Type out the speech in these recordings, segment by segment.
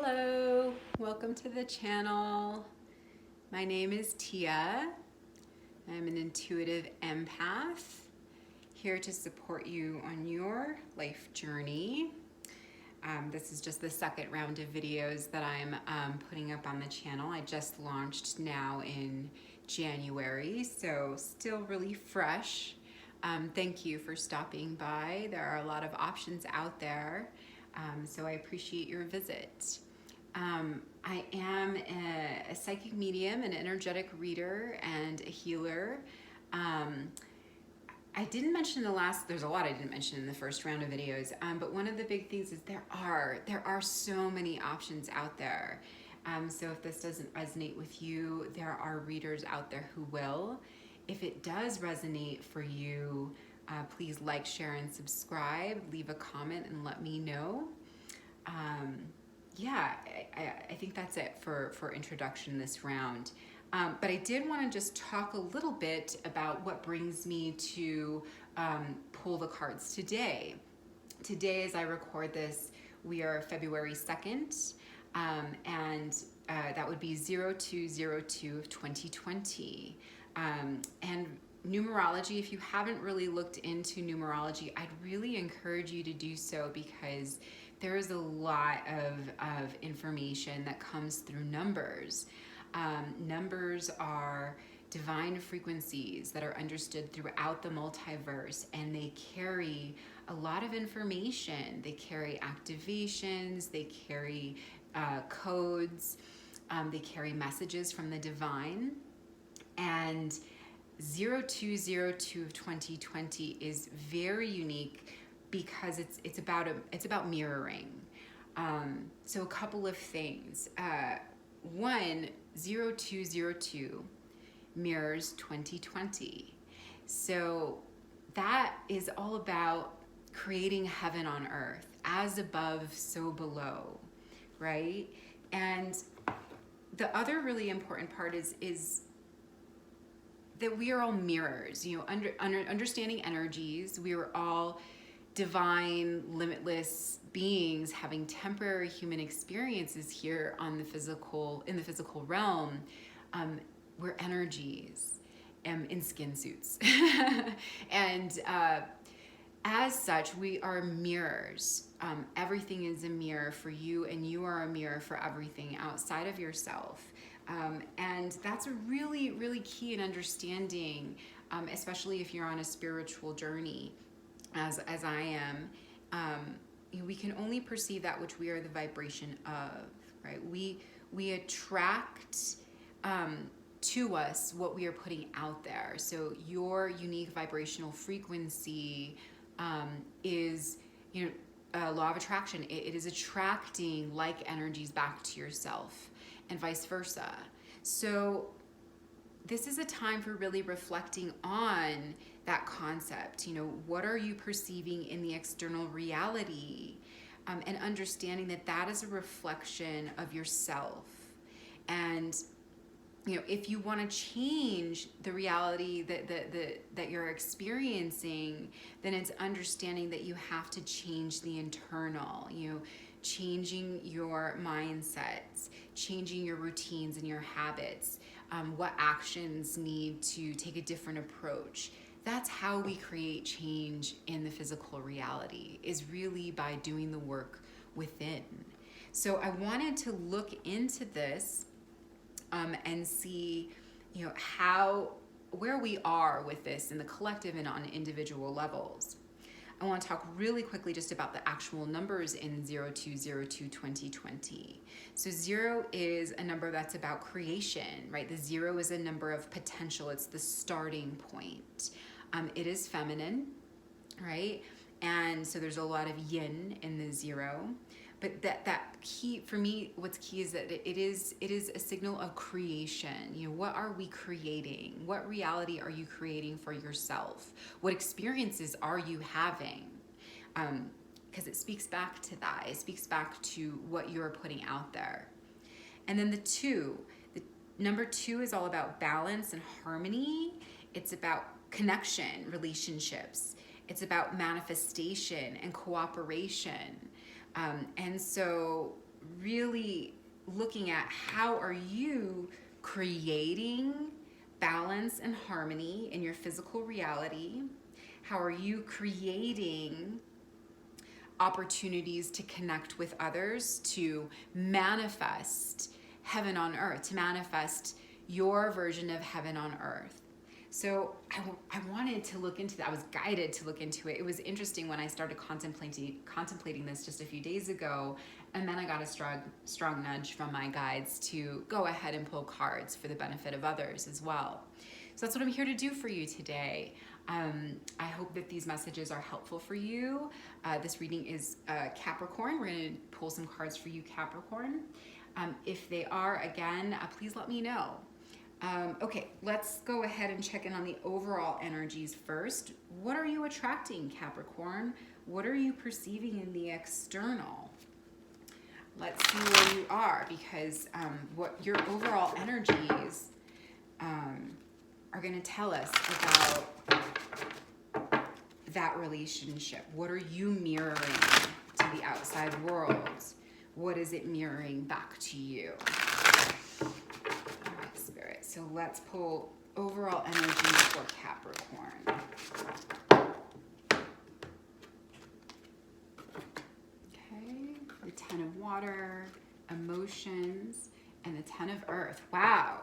Hello, welcome to the channel. My name is Tia. I'm an intuitive empath here to support you on your life journey. This is just the second round of videos that I'm putting up on the channel. I just launched now in January, so still really fresh. Thank you for stopping by. There are a lot of options out there. So I appreciate your visit. I am a psychic medium, an energetic reader, and a healer. I didn't mention there's a lot I didn't mention in the first round of videos, but one of the big things is there are so many options out there. So if this doesn't resonate with you, there are readers out there who will. If it does resonate for you, please like, share, and subscribe. Leave a comment and let me know. Yeah, I think that's it for introduction this round. But I did want to just talk a little bit about what brings me to pull the cards today. Today, as I record this, we are February 2nd, and that would be 0202 of 2020. And numerology, if you haven't really looked into numerology, I'd really encourage you to do so, because there is a lot of information that comes through numbers. Numbers are divine frequencies that are understood throughout the multiverse, and they carry a lot of information. They carry activations, they carry codes, they carry messages from the divine. And 0202 of 2020 is very unique because it's about mirroring. So a couple of things. One, 0202 mirrors 2020. So that is all about creating heaven on earth, as above, so below, right? And the other really important part is that we are all mirrors, understanding energies. We are all divine, limitless beings having temporary human experiences here on in the physical realm. We're energies in skin suits. And as such, we are mirrors. Everything is a mirror for you, and you are a mirror for everything outside of yourself. And that's a really, really key in understanding, especially if you're on a spiritual journey, as I am. We can only perceive that which we are the vibration of, right? We attract to us what we are putting out there. So your unique vibrational frequency is, law of attraction. It is attracting like energies back to yourself, and vice versa. So this is a time for really reflecting on that concept. What are you perceiving in the external reality? And understanding that that is a reflection of yourself. And if you want to change the reality that you're experiencing, then it's understanding that you have to change the internal, changing your mindsets, changing your routines and your habits, what actions need to take a different approach. That's how we create change in the physical reality, is really by doing the work within. So I wanted to look into this and see, where we are with this in the collective and on individual levels. I want to talk really quickly just about the actual numbers in 0202 2020. So 0 is a number that's about creation, right? The 0 is a number of potential. It's the starting point. It is feminine, right? And so there's a lot of yin in the 0. But that key for me, what's key is that it is a signal of creation. What are we creating? What reality are you creating for yourself? What experiences are you having? Because it speaks back to that. It speaks back to what you're putting out there. And then the 2, the number 2 is all about balance and harmony. It's about connection, relationships. It's about manifestation and cooperation. And so really looking at how are you creating balance and harmony in your physical reality? How are you creating opportunities to connect with others, to manifest heaven on earth, to manifest your version of heaven on earth? So I wanted to look into that. I was guided to look into it. It was interesting when I started contemplating this just a few days ago, and then I got a strong nudge from my guides to go ahead and pull cards for the benefit of others as well. So that's what I'm here to do for you today. I hope that these messages are helpful for you. This reading is Capricorn. We're going to pull some cards for you, Capricorn. If they are, again, please let me know. Okay, let's go ahead and check in on the overall energies first. What are you attracting, Capricorn? What are you perceiving in the external? Let's see where you are, because what your overall energies are going to tell us about that relationship. What are you mirroring to the outside world? What is it mirroring back to you? Spirit. So let's pull overall energy for Capricorn. Okay, the 10 of water, emotions, and the 10 of earth. Wow.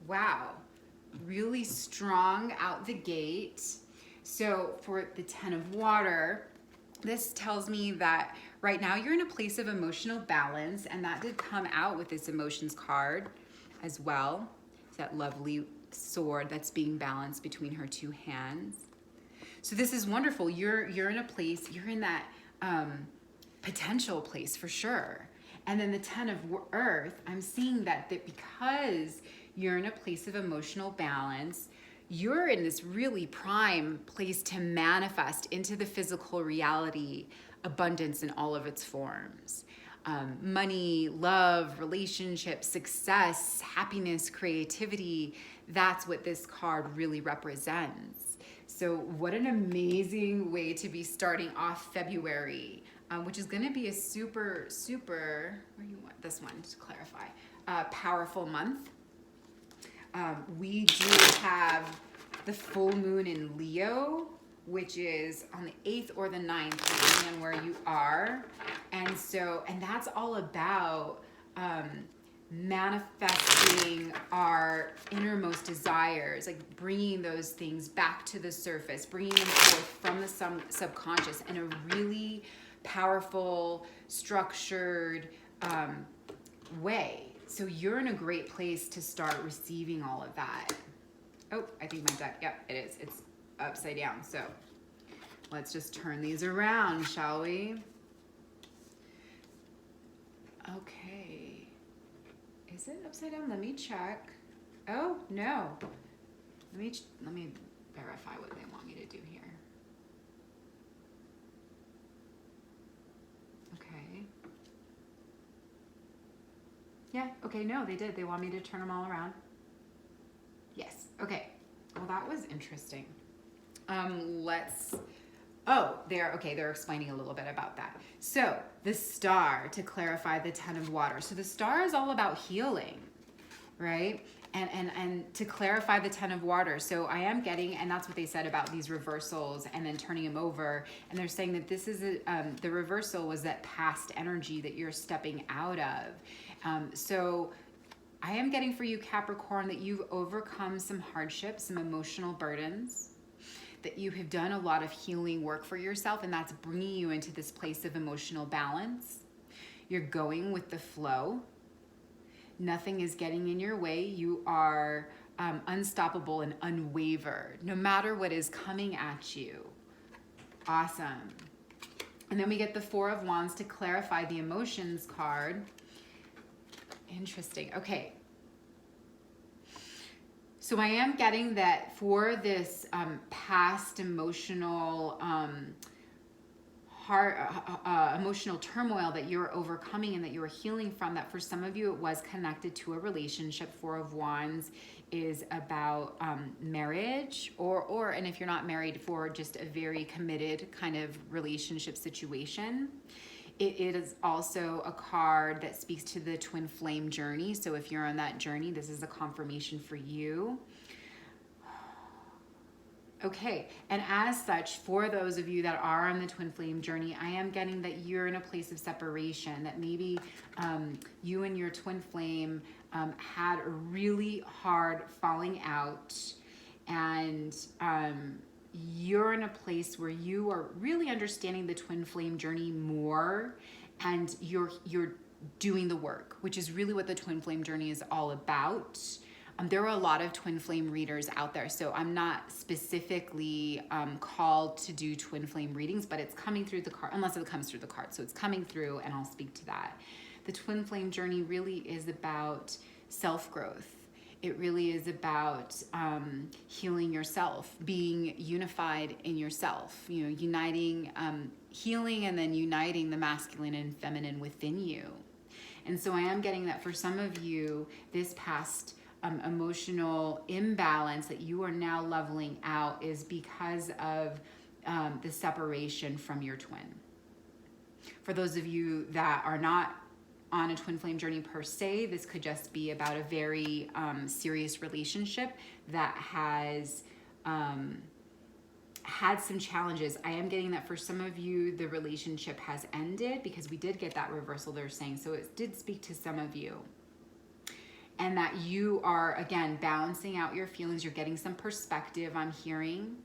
Wow. Really strong out the gate. So for the 10 of water, this tells me that right now you're in a place of emotional balance, and that did come out with this emotions card as well. It's that lovely sword that's being balanced between her two hands. So this is wonderful. You're in a place, you're in that potential place for sure. And then the 10 of earth, I'm seeing that because you're in a place of emotional balance, you're in this really prime place to manifest into the physical reality abundance in all of its forms. Money, love, relationships, success, happiness, creativity, that's what this card really represents. So what an amazing way to be starting off February, which is going to be a super, where you want this one to clarify, powerful month. We do have the full moon in Leo, which is on the 8th or the 9th, depending on where you are. And that's all about manifesting our innermost desires, like bringing those things back to the surface, bringing them forth from the subconscious in a really powerful, structured way. So you're in a great place to start receiving all of that. Oh, I think my deck, yep, it is. It's upside down. So let's just turn these around, shall we? Okay. Is it upside down? Let me check. Oh, no. Let me verify what they want me to do here. Okay. Yeah, okay, no, they did. They want me to turn them all around. Yes, okay. Well, that was interesting. They're explaining a little bit about that. So the star, to clarify the 10 of water. So the star is all about healing, right? And to clarify the 10 of water. So I am getting, and that's what they said about these reversals and then turning them over. And they're saying that this is, the reversal was that past energy that you're stepping out of. So I am getting for you, Capricorn, that you've overcome some hardships, some emotional burdens, that you have done a lot of healing work for yourself, and that's bringing you into this place of emotional balance. You're going with the flow. Nothing is getting in your way. You are unstoppable and unwavered, no matter what is coming at you. Awesome. And then we get the 4 of Wands to clarify the emotions card. Interesting. Okay. So I am getting that for this past emotional emotional turmoil that you're overcoming and that you're healing from, that for some of you it was connected to a relationship. 4 of Wands is about marriage, and if you're not married, for just a very committed kind of relationship situation. It is also a card that speaks to the twin flame journey. So if you're on that journey, this is a confirmation for you. Okay, and as such, for those of you that are on the twin flame journey, I am getting that you're in a place of separation, that maybe you and your twin flame had a really hard falling out, and you're in a place where you are really understanding the twin flame journey more, and you're doing the work, which is really what the twin flame journey is all about. There are a lot of twin flame readers out there, so I'm not specifically called to do twin flame readings, but it's coming through the card, unless it comes through the card. So it's coming through, and I'll speak to that. The twin flame journey really is about self-growth. It really is about healing yourself, being unified in yourself, you know, uniting, healing, and then uniting the masculine and feminine within you. And so I am getting that for some of you, this past emotional imbalance that you are now leveling out is because of the separation from your twin. For those of you that are not on a twin flame journey per se, this could just be about a very serious relationship that has had some challenges. I am getting that for some of you, the relationship has ended, because we did get that reversal they're saying. So it did speak to some of you. And that you are, again, balancing out your feelings. You're getting some perspective, I'm hearing.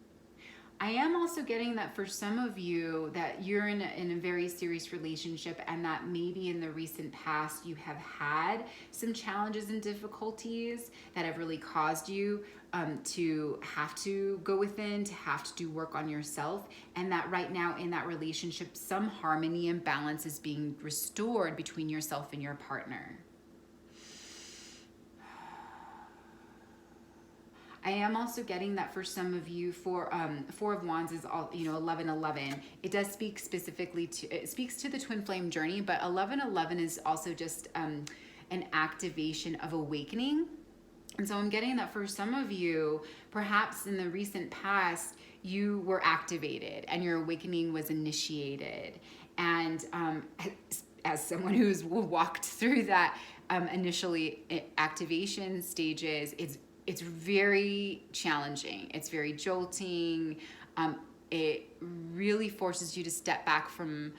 I am also getting that for some of you, that you're in a very serious relationship, and that maybe in the recent past you have had some challenges and difficulties that have really caused you to have to go within, to have to do work on yourself. And that right now in that relationship, some harmony and balance is being restored between yourself and your partner. I am also getting that for some of you, for Four of Wands is all, 1111. It does speak specifically to, it speaks to the twin flame journey, but 1111 is also just an activation of awakening. And so I'm getting that for some of you, perhaps in the recent past, you were activated and your awakening was initiated. And as someone who's walked through that initially activation stages, it's very challenging. It's very jolting. It really forces you to step back from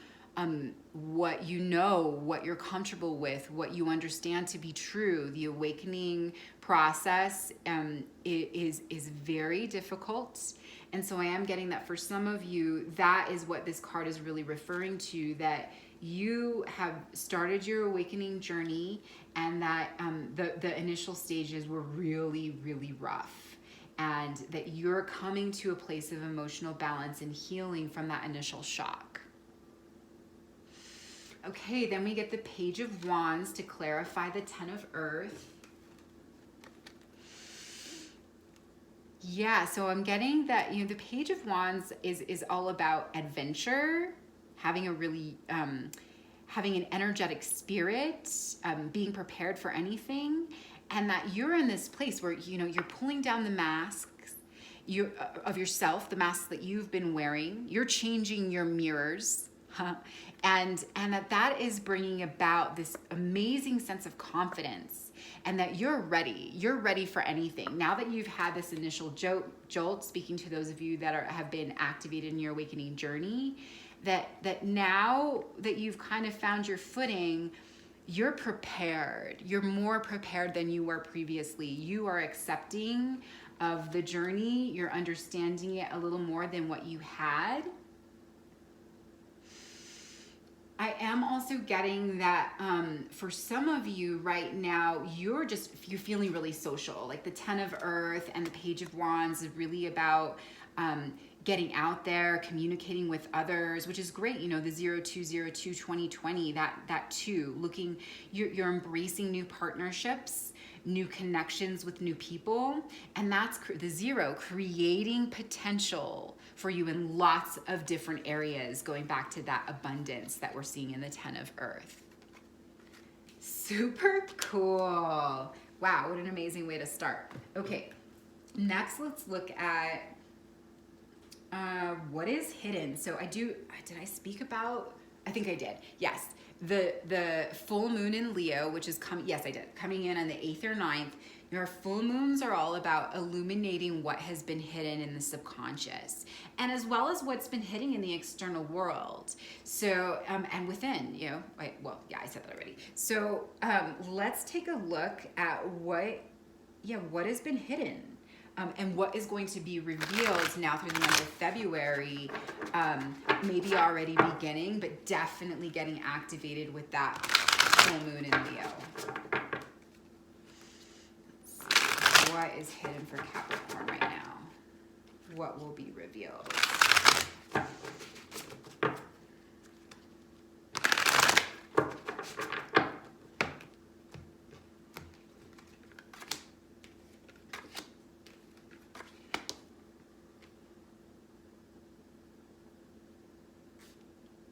what you know, what you're comfortable with, what you understand to be true. The awakening process is very difficult. And so I am getting that for some of you, that is what this card is really referring to, that you have started your awakening journey, and that the initial stages were really, really rough, and that you're coming to a place of emotional balance and healing from that initial shock. Okay, then we get the Page of Wands to clarify the Ten of Earth. Yeah, so I'm getting that, the Page of Wands is all about adventure, having a really having an energetic spirit, being prepared for anything, and that you're in this place where you're pulling down the masks of yourself, the masks that you've been wearing. You're changing your mirrors, and that is bringing about this amazing sense of confidence, and that you're ready for anything. Now that you've had this initial jolt, speaking to those of you that have been activated in your awakening journey, that now that you've kind of found your footing, you're prepared. You're more prepared than you were previously. You are accepting of the journey. You're understanding it a little more than what you had. I am also getting that for some of you right now, you're feeling really social. Like the Ten of Earth and the Page of Wands is really about getting out there, communicating with others, which is great. The 0202 2020, that too, you're embracing new partnerships, new connections with new people. And that's the 0, creating potential for you in lots of different areas, going back to that abundance that we're seeing in the Ten of Earth. Super cool. Wow, what an amazing way to start. Okay, next let's look at what is hidden. So did I speak about I think I did. Yes. The full moon in Leo, which is coming, yes, I did, coming in on the 8th or 9th. Your full moons are all about illuminating what has been hidden in the subconscious, and as well as what's been hidden in the external world. So, and within, you know, well, yeah, I said that already. So let's take a look at what has been hidden. And what is going to be revealed now through the month of February, maybe already beginning, but definitely getting activated with that full moon in Leo. Let's see. What is hidden for Capricorn right now? What will be revealed?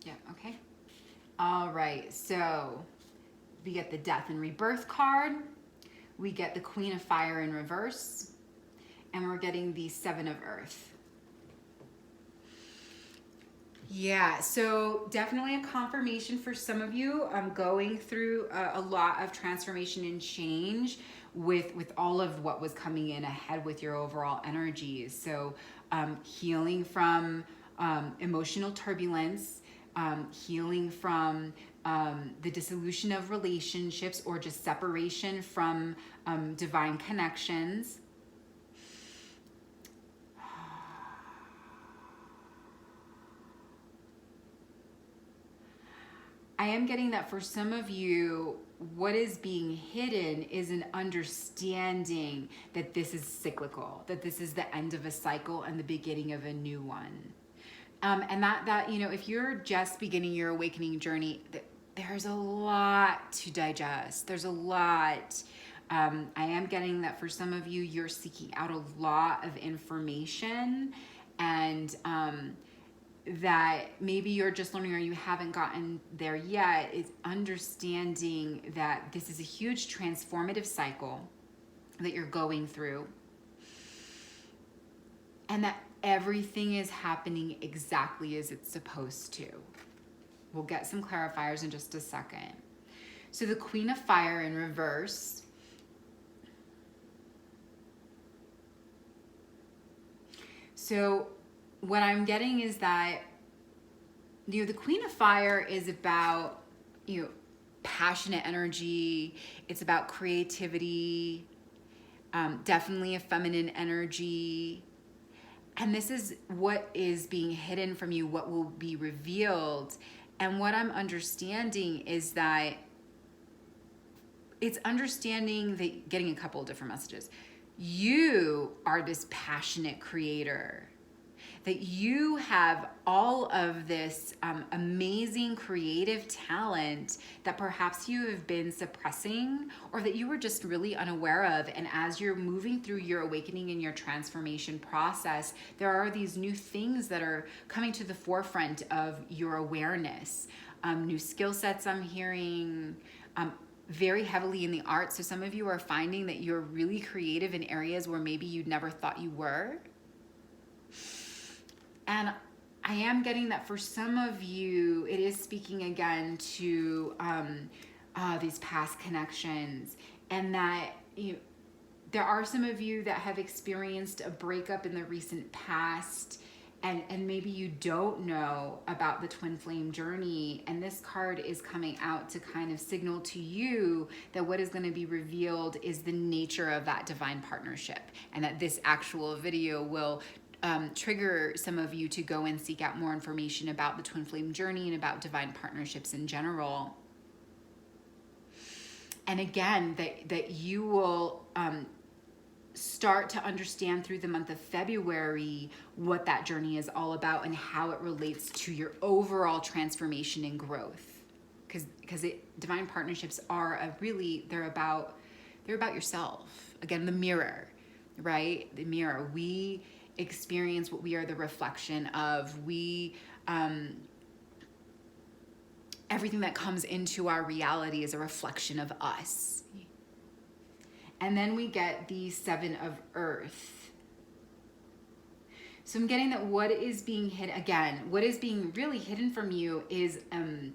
Yeah, okay. All right, so we get the Death and Rebirth card. We get the Queen of Fire in reverse. And we're getting the Seven of Earth. Yeah, so definitely a confirmation for some of you. I'm going through a lot of transformation and change with all of what was coming in ahead with your overall energies. So healing from emotional turbulence, healing from the dissolution of relationships or just separation from divine connections. I am getting that for some of you, what is being hidden is an understanding that this is cyclical, that this is the end of a cycle and the beginning of a new one. And that, you know, if you're just beginning your awakening journey, there's a lot to digest. There's a lot. I am getting that for some of you, you're seeking out a lot of information, and that maybe you're just learning or you haven't gotten there yet, is understanding that this is a huge transformative cycle that you're going through, and that everything is happening exactly as it's supposed to. We'll get some clarifiers in just a second. So the Queen of Fire in reverse. So what I'm getting is that, you know, the Queen of Fire is about, you know, passionate energy. It's about creativity, definitely a feminine energy. And this is what is being hidden from you, what will be revealed. And what I'm understanding is that it's understanding that, getting a couple of different messages. You are this passionate creator, that you have all of this amazing creative talent that perhaps you have been suppressing, or that you were just really unaware of. And as you're moving through your awakening and your transformation process, there are these new things that are coming to the forefront of your awareness. New skill sets I'm hearing, very heavily in the arts. So some of you are finding that you're really creative in areas where maybe you'd never thought you were. And I am getting that for some of you, it is speaking again to these past connections, and that there are some of you that have experienced a breakup in the recent past, and maybe you don't know about the twin flame journey. And this card is coming out to kind of signal to you that what is going to be revealed is the nature of that divine partnership, and that this actual video will trigger some of you to go and seek out more information about the twin flame journey and about divine partnerships in general. And again, that you will start to understand through the month of February what that journey is all about and how it relates to your overall transformation and growth. Because divine partnerships are they're about yourself. Again, the mirror, right? The mirror. We experience what we are the reflection of. Everything that comes into our reality is a reflection of us. And then we get the Seven of Earth. So I'm getting that what is being hidden, again, what is being really hidden from you is, and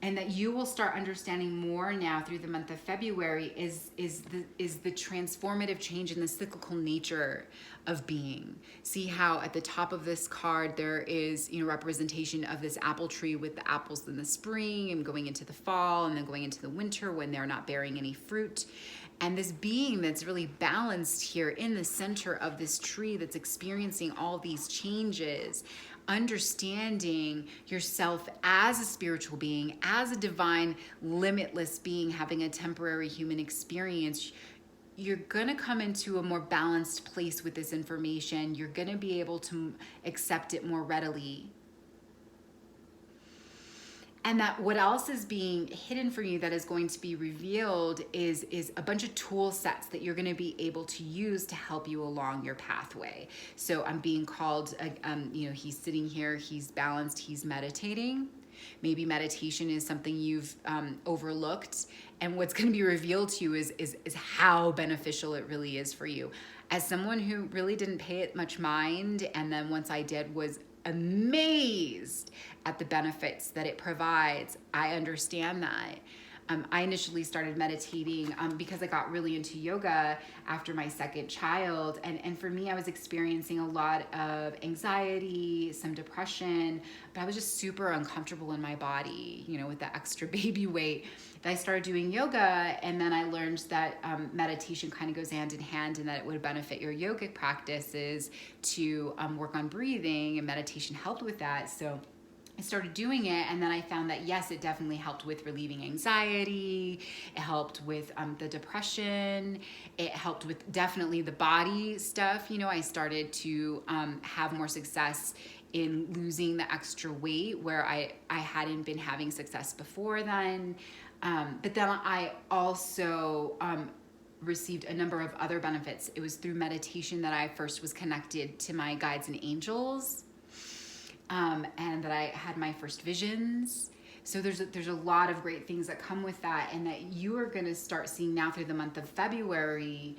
that you will start understanding more now through the month of February is the transformative change in the cyclical nature of being. See how at the top of this card there is, you know, representation of this apple tree with the apples in the spring and going into the fall and then going into the winter when they're not bearing any fruit. And this being that's really balanced here in the center of this tree that's experiencing all these changes, understanding yourself as a spiritual being, as a divine, limitless being having a temporary human experience, you're gonna come into a more balanced place with this information. You're gonna be able to accept it more readily. And that what else is being hidden from you that is going to be revealed is a bunch of tool sets that you're going to be able to use to help you along your pathway. So I'm being called, you know, he's sitting here, he's balanced, he's meditating. Maybe meditation is something you've overlooked. And what's going to be revealed to you is how beneficial it really is for you. As someone who really didn't pay it much mind, and then once I did, was amazed at the benefits that it provides. I understand that. I initially started meditating because I got really into yoga after my second child. And for me, I was experiencing a lot of anxiety, some depression, but I was just super uncomfortable in my body, you know, with the extra baby weight. I started doing yoga, and then I learned that meditation kind of goes hand in hand, and that it would benefit your yogic practices to work on breathing, and meditation helped with that. So I started doing it, and then I found that yes, it definitely helped with relieving anxiety. It helped with the depression. It helped with definitely the body stuff. You know, I started to have more success in losing the extra weight where I hadn't been having success before then. But then I also received a number of other benefits. It was through meditation that I first was connected to my guides and angels. And that I had my first visions. So there's a lot of great things that come with that, and that you are going to start seeing now through the month of February,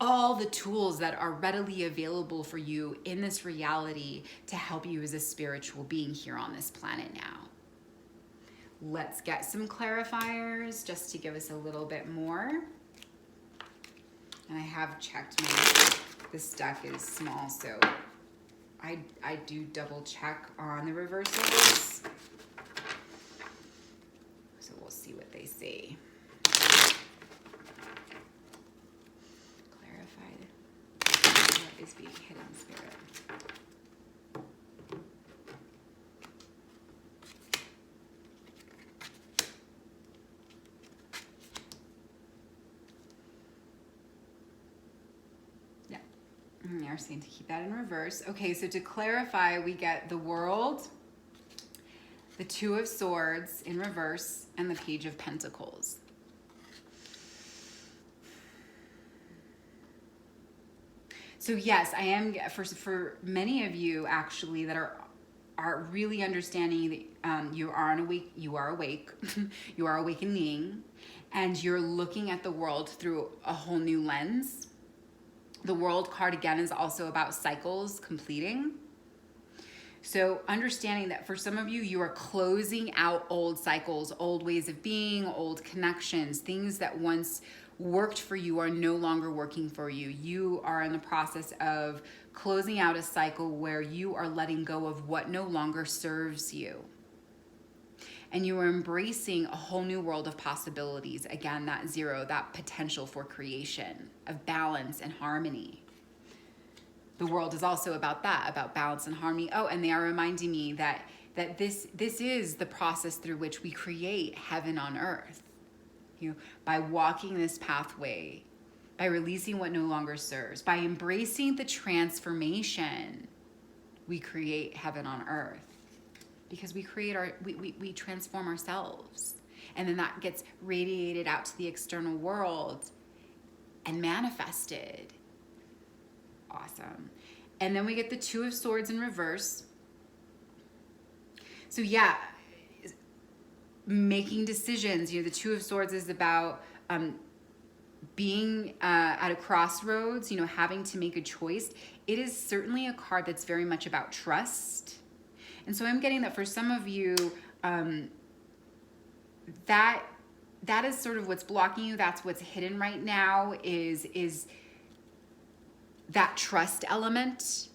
all the tools that are readily available for you in this reality to help you as a spiritual being here on this planet now. Let's get some clarifiers just to give us a little bit more. And I have checked this deck is small, so I do double check on the reversals. So we'll see what they say. Clarified. What is being hidden, Spirit? They're saying to keep that in reverse. Okay, so to clarify, we get the World, the Two of Swords in reverse, and the Page of Pentacles. So yes, I am, for many of you actually that are really understanding that you are awake, you are awakening, and you're looking at the world through a whole new lens. The World card, again, is also about cycles completing. So understanding that for some of you, you are closing out old cycles, old ways of being, old connections, things that once worked for you are no longer working for you. You are in the process of closing out a cycle where you are letting go of what no longer serves you. And you are embracing a whole new world of possibilities. Again, that zero, that potential for creation, of balance and harmony. The World is also about that, about balance and harmony. Oh, and they are reminding me that this is the process through which we create heaven on earth. You know, by walking this pathway, by releasing what no longer serves, by embracing the transformation, we create heaven on earth. Because we create we transform ourselves, and then that gets radiated out to the external world and manifested. Awesome. And then we get the Two of Swords in reverse. So yeah, making decisions. You know, the Two of Swords is about being at a crossroads, you know, having to make a choice. It is certainly a card that's very much about trust. And so I'm getting that for some of you, that is sort of what's blocking you. That's what's hidden right now, is that trust element.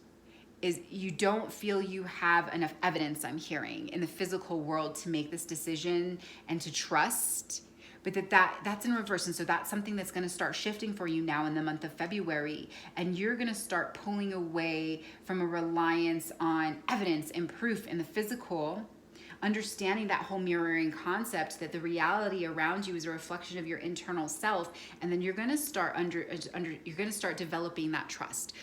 Is you don't feel you have enough evidence, I'm hearing, in the physical world to make this decision and to trust. But that's in reverse. And so that's something that's going to start shifting for you now in the month of February. And you're going to start pulling away from a reliance on evidence and proof in the physical, understanding that whole mirroring concept, that the reality around you is a reflection of your internal self. And then you're going to start you're going to start developing that trust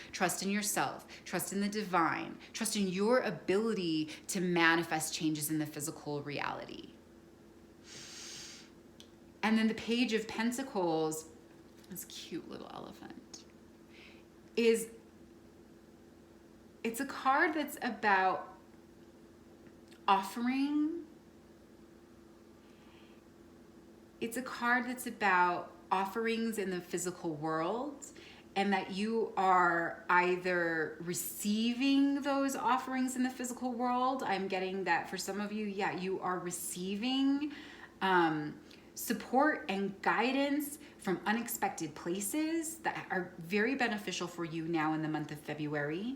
in yourself, trust in the divine, trust in your ability to manifest changes in the physical reality. And then the Page of Pentacles, this cute little elephant, it's a card that's about offering. It's a card that's about offerings in the physical world, and that you are either receiving those offerings in the physical world. I'm getting that for some of you, yeah, you are receiving support and guidance from unexpected places that are very beneficial for you now in the month of February.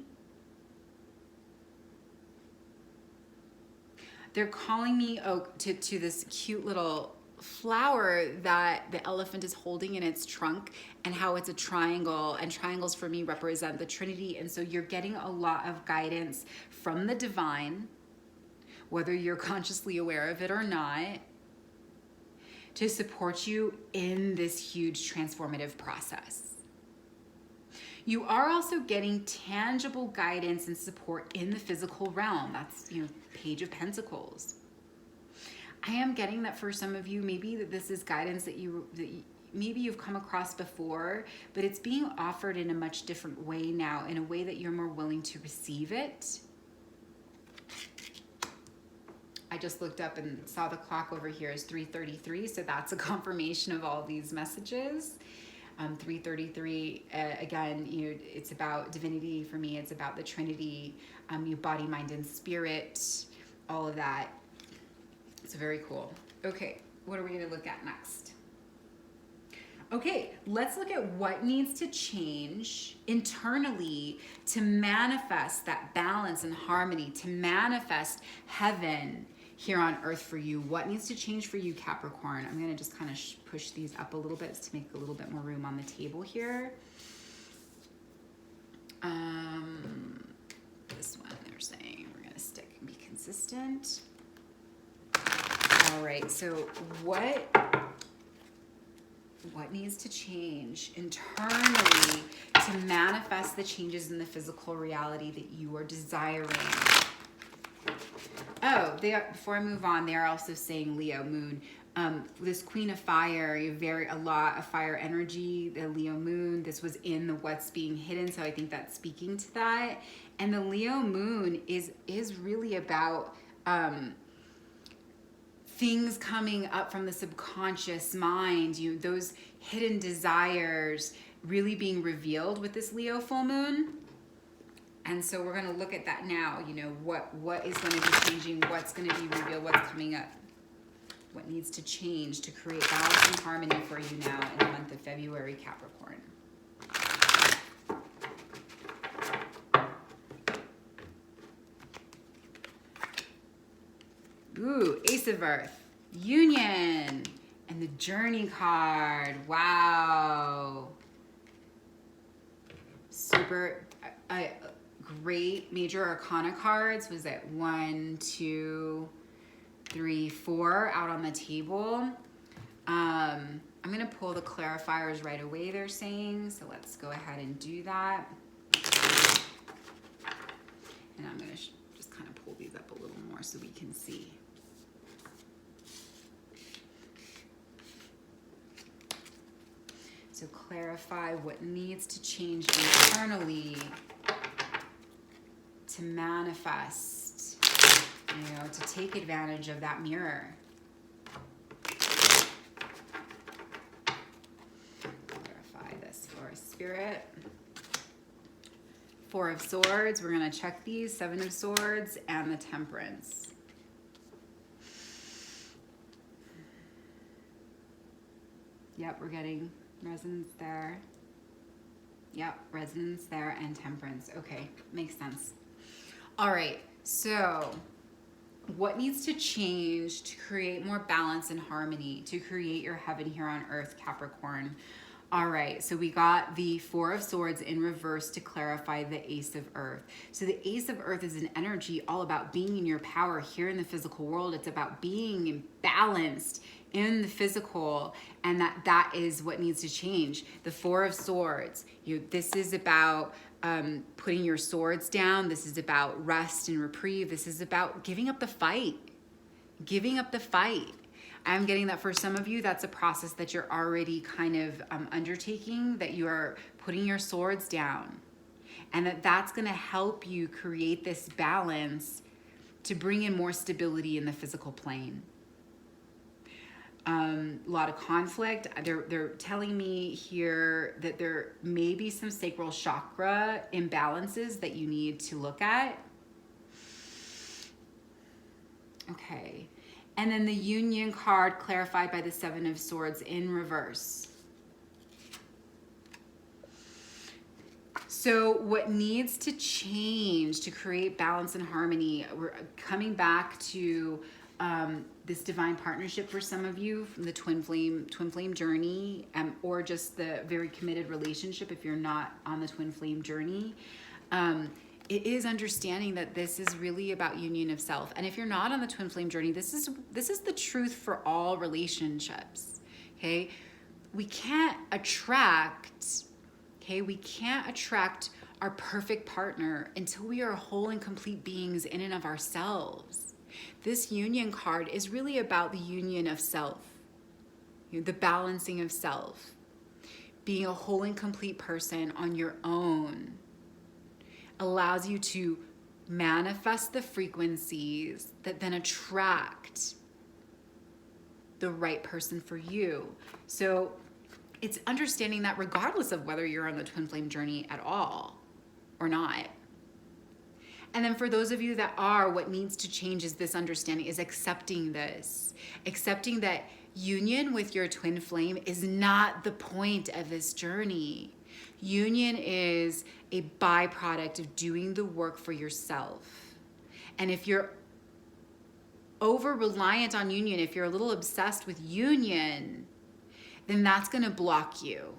They're calling me to this cute little flower that the elephant is holding in its trunk, and how it's a triangle, and triangles for me represent the Trinity. And so you're getting a lot of guidance from the divine, whether you're consciously aware of it or not, to support you in this huge transformative process. You are also getting tangible guidance and support in the physical realm. That's, you know, Page of Pentacles. I am getting that for some of you, maybe that this is guidance that maybe you've come across before, but it's being offered in a much different way now, in a way that you're more willing to receive it. I just looked up and saw the clock over here is 3:33, so that's a confirmation of all these messages. 3:33, again, you know, it's about divinity for me. It's about the Trinity, your body, mind, and spirit, all of that. It's very cool. Okay, what are we going to look at next? Okay, let's look at what needs to change internally to manifest that balance and harmony, to manifest heaven here on earth for you. What needs to change for you, Capricorn? I'm going to just kind of push these up a little bit to make a little bit more room on the table here. This one, they're saying we're going to stick and be consistent. All right, so what needs to change internally to manifest the changes in the physical reality that you are desiring? Oh, before I move on, they are also saying Leo moon. This Queen of Fire, a lot of fire energy, the Leo moon. This was in the what's being hidden, so I think that's speaking to that. And the Leo moon is really about things coming up from the subconscious mind, those hidden desires really being revealed with this Leo full moon. And so we're going to look at that now, what is going to be changing, what's going to be revealed, what's coming up, what needs to change to create balance and harmony for you now in the month of February, Capricorn. Ooh, Ace of Earth, Union, and the Journey card. Wow. Super great major arcana cards. Was it 1, 2, 3, 4 out on the table? I'm going to pull the clarifiers right away, they're saying. So let's go ahead and do that. And I'm going to just kind of pull these up a little more so we can see. So clarify what needs to change internally to manifest, to take advantage of that mirror. Spirit. Four of Swords. We're going to check these. Seven of Swords and the Temperance. Yep, we're getting resonance there. Yep, resonance there and Temperance. Okay, makes sense. All right, so what needs to change to create more balance and harmony, to create your heaven here on earth, Capricorn? All right, so we got the Four of Swords in reverse to clarify the Ace of Earth. So the Ace of Earth is an energy all about being in your power here in the physical world. It's about being balanced in the physical, and that is what needs to change. The Four of Swords, this is about putting your swords down. This is about rest and reprieve. This is about giving up the fight. Giving up the fight. I'm getting that for some of you, that's a process that you're already kind of undertaking, that you are putting your swords down. And that's going to help you create this balance to bring in more stability in the physical plane. A lot of conflict. They're telling me here that there may be some sacral chakra imbalances that you need to look at. Okay. And then the Union card clarified by the Seven of Swords in reverse. So what needs to change to create balance and harmony? We're coming back to this divine partnership for some of you from the twin flame journey, or just the very committed relationship if you're not on the twin flame journey. It is understanding that this is really about union of self. And if you're not on the twin flame journey, this is the truth for all relationships. Okay? We can't attract our perfect partner until we are whole and complete beings in and of ourselves. This Union card is really about the union of self, the balancing of self, being a whole and complete person on your own. Allows you to manifest the frequencies that then attract the right person for you. So it's understanding that regardless of whether you're on the twin flame journey at all or not. And then for those of you that are, what needs to change is this understanding, is accepting this. Accepting that union with your twin flame is not the point of this journey. Union is a byproduct of doing the work for yourself. And if you're over-reliant on union, if you're a little obsessed with union, then that's going to block you.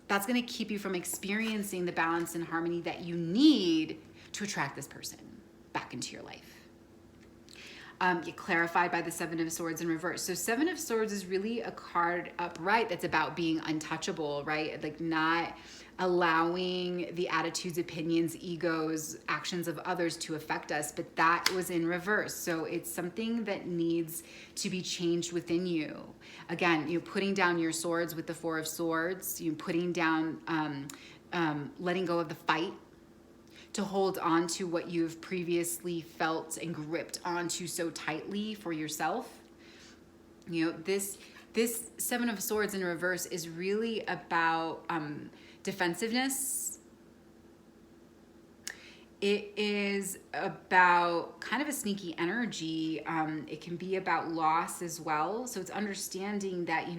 That's going to keep you from experiencing the balance and harmony that you need to attract this person back into your life. Get clarified by the Seven of Swords in reverse. So Seven of Swords is really a card upright that's about being untouchable, right? Like not allowing the attitudes, opinions, egos, actions of others to affect us, but that was in reverse. So it's something that needs to be changed within you. Again, you're putting down your swords with the Four of Swords, you're putting down, letting go of the fight, to hold on to what you've previously felt and gripped onto so tightly for yourself. This Seven of Swords in reverse is really about defensiveness. It is about kind of a sneaky energy. It can be about loss as well. So it's understanding that,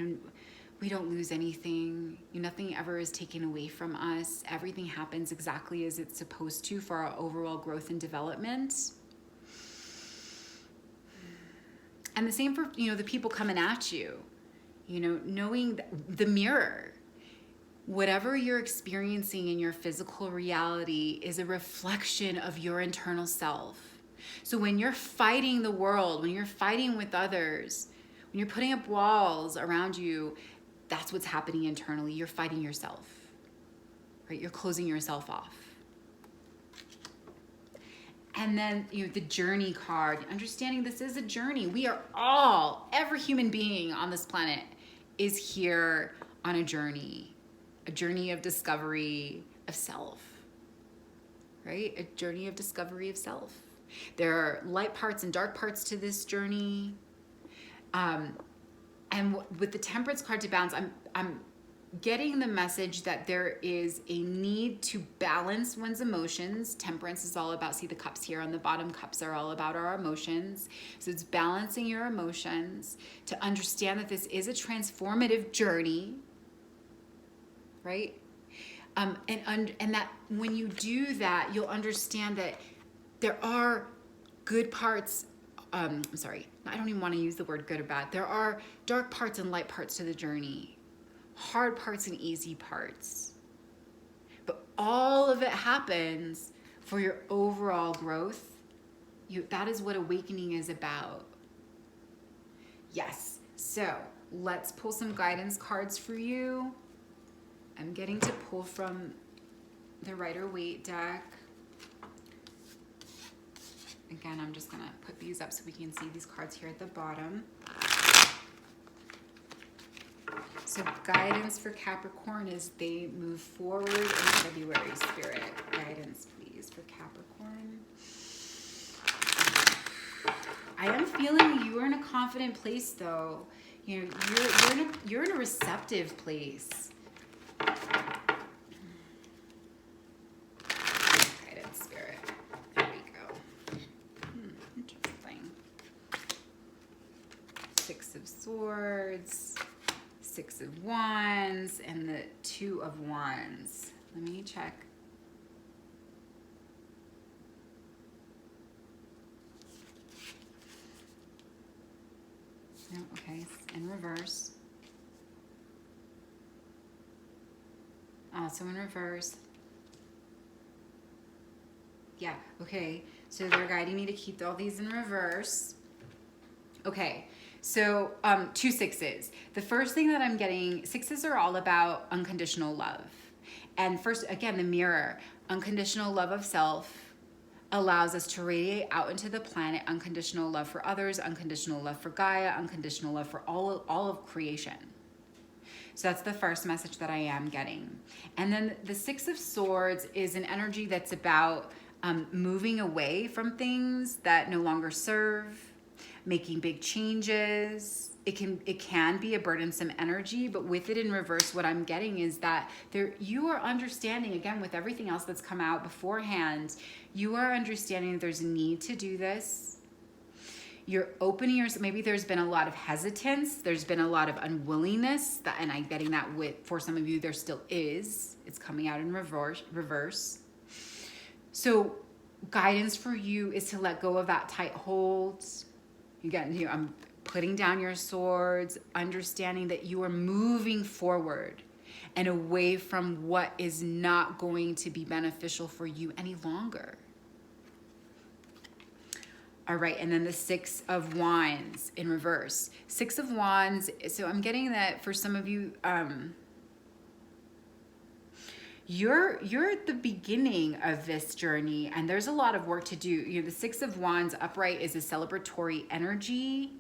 we don't lose anything. Nothing ever is taken away from us. Everything happens exactly as it's supposed to for our overall growth and development. And the same for, the people coming at you, knowing the mirror. Whatever you're experiencing in your physical reality is a reflection of your internal self. So when you're fighting the world, when you're fighting with others, when you're putting up walls around you, that's what's happening internally. You're fighting yourself, right? You're closing yourself off. And then, the journey card, understanding this is a journey. We are every human being on this planet is here on a journey of discovery of self, right? A journey of discovery of self. There are light parts and dark parts to this journey. And with the Temperance card to balance, I'm getting the message that there is a need to balance one's emotions. Temperance is all about, see the cups here on the bottom, cups are all about our emotions. So it's balancing your emotions to understand that this is a transformative journey, right? And that when you do that, you'll understand that there are good parts. I'm sorry, I don't even want to use the word good or bad. There are dark parts and light parts to the journey, hard parts and easy parts. But all of it happens for your overall growth. That is what awakening is about. Yes, so let's pull some guidance cards for you. I'm getting to pull from the Rider-Waite deck. Again, I'm just gonna put these up so we can see these cards here at the bottom. So guidance for Capricorn as they move forward in February, Spirit. Guidance, please, for Capricorn. I am feeling you are in a confident place, though. You know, you're in a receptive place. Guidance, Spirit. There we go. Interesting. Six of Swords, Six of Wands, and the Two of Wands. Let me check. No, okay, in reverse. Also in reverse. Yeah, okay. So they're guiding me to keep all these in reverse. Okay, so 2 sixes. The first thing that I'm getting, sixes are all about unconditional love. And first, again, the mirror. Unconditional love of self allows us to radiate out into the planet unconditional love for others, unconditional love for Gaia, unconditional love for all of creation. So that's the first message that I am getting. And then the Six of Swords is an energy that's about moving away from things that no longer serve, making big changes. It can be a burdensome energy, but with it in reverse, what I'm getting is that you are understanding, again, with everything else that's come out beforehand, you are understanding that there's a need to do this. You're opening yourself. Maybe there's been a lot of hesitance. There's been a lot of unwillingness, and I'm getting that for some of you, there still is. It's coming out in reverse. So guidance for you is to let go of that tight hold. I'm putting down your swords, understanding that you are moving forward and away from what is not going to be beneficial for you any longer. All right, and then the Six of Wands in reverse. Six of Wands, so I'm getting that for some of you, you're at the beginning of this journey, and there's a lot of work to do. You know, the Six of Wands upright is a celebratory energy.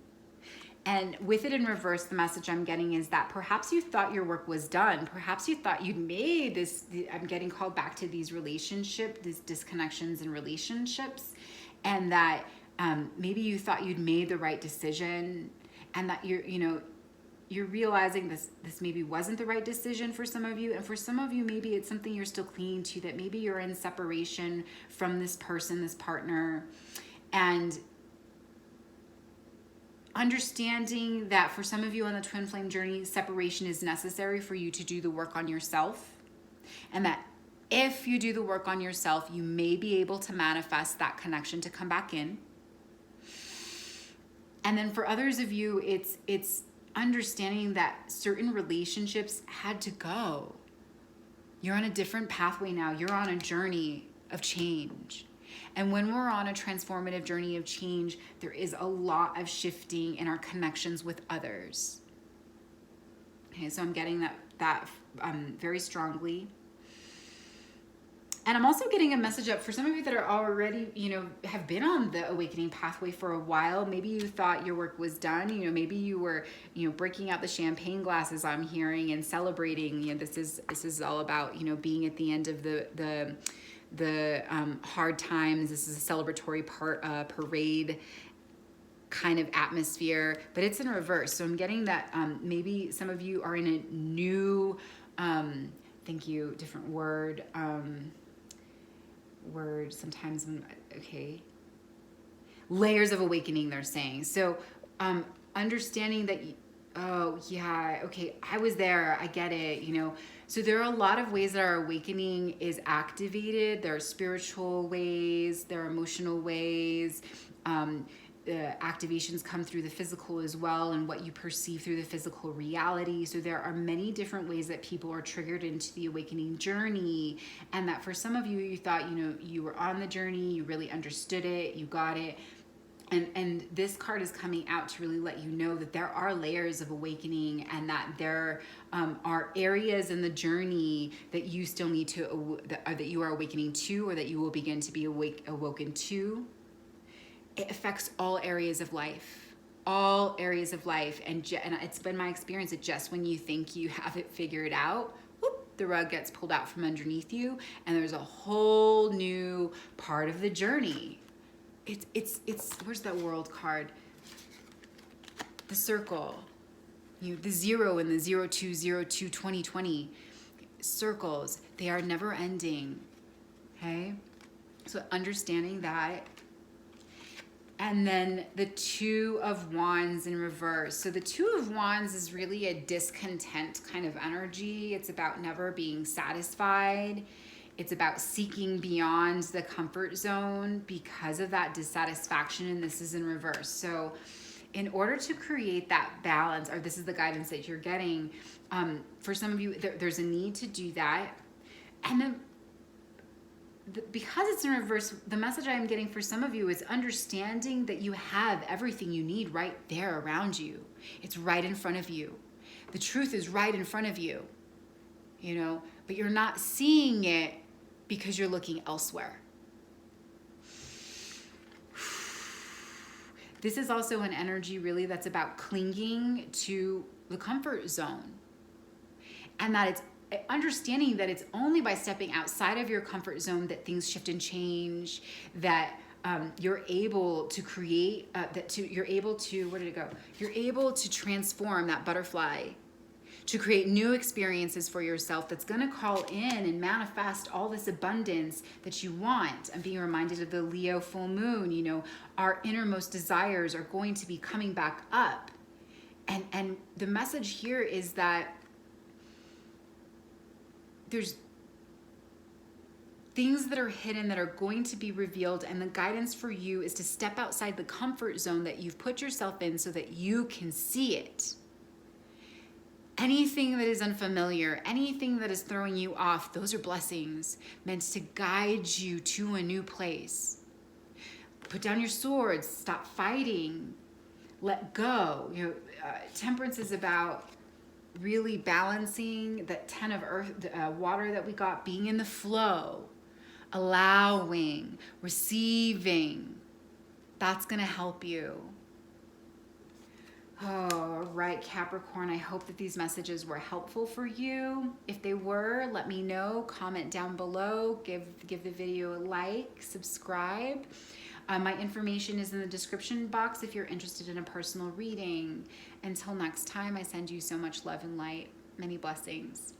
And with it in reverse, the message I'm getting is that perhaps you thought your work was done. Perhaps you thought you'd made this, I'm getting called back to these these disconnections in relationships, and that maybe you thought you'd made the right decision, and that you're realizing this maybe wasn't the right decision for some of you. And for some of you, maybe it's something you're still clinging to, that maybe you're in separation from this person, this partner, and understanding that for some of you on the twin flame journey, separation is necessary for you to do the work on yourself. And that if you do the work on yourself, you may be able to manifest that connection to come back in. And then for others of you, it's understanding that certain relationships had to go. You're on a different pathway now. You're on a journey of change. And when we're on a transformative journey of change, there is a lot of shifting in our connections with others. Okay, so I'm getting that very strongly. And I'm also getting a message up for some of you that are already, have been on the awakening pathway for a while. Maybe you thought your work was done. Maybe you were, breaking out the champagne glasses, I'm hearing, and celebrating. This is all about, being at the end of the hard times. This is a celebratory parade. kind of atmosphere, but it's in reverse. So I'm getting that maybe some of you are in a new, thank you, different word, sometimes, okay, layers of awakening, they're saying. So understanding that, oh yeah, okay, I was there, I get it, you know. So there are a lot of ways that our awakening is activated. There are spiritual ways, there are emotional ways. Activations come through the physical as well, and what you perceive through the physical reality. So there are many different ways that people are triggered into the awakening journey, and that for some of you, you thought, you know, you were on the journey, you really understood it, you got it. And this card is coming out to really let you know that there are layers of awakening, and that there are areas in the journey that you still need to, that you are awakening to, or that you will begin to be awoken to. It affects all areas of life, all areas of life. And it's been my experience that just when you think you have it figured out, whoop, the rug gets pulled out from underneath you, and there's a whole new part of the journey. It's where's that world card? The circle, the 0 and the 0202 2020 circles, they are never ending. Okay, so understanding that. And then the 2 of Wands in reverse. So the 2 of Wands is really a discontent kind of energy. It's about never being satisfied. It's about seeking beyond the comfort zone because of that dissatisfaction, and this is in reverse. So in order to create that balance, or this is the guidance that you're getting, for some of you, there's a need to do that. And then because it's in reverse, the message I'm getting for some of you is understanding that you have everything you need right there around you. It's right in front of you. The truth is right in front of you, you know, but you're not seeing it because you're looking elsewhere. This is also an energy really that's about clinging to the comfort zone, and that it's understanding that it's only by stepping outside of your comfort zone that things shift and change, that you're able to create, you're able to, where did it go? You're able to transform that butterfly, to create new experiences for yourself that's going to call in and manifest all this abundance that you want. I'm being reminded of the Leo full moon. You know, our innermost desires are going to be coming back up. And the message here is that there's things that are hidden that are going to be revealed, and the guidance for you is to step outside the comfort zone that you've put yourself in so that you can see it. Anything that is unfamiliar, anything that is throwing you off, those are blessings meant to guide you to a new place. Put down your swords, stop fighting, let go. You know, temperance is about really balancing that 10 of earth, water that we got, being in the flow, allowing, receiving. That's going to help you. Oh, right, Capricorn, I hope that these messages were helpful for you. If they were, let me know. Comment down below. Give the video a like, subscribe. My information is in the description box if you're interested in a personal reading. Until next time, I send you so much love and light. Many blessings.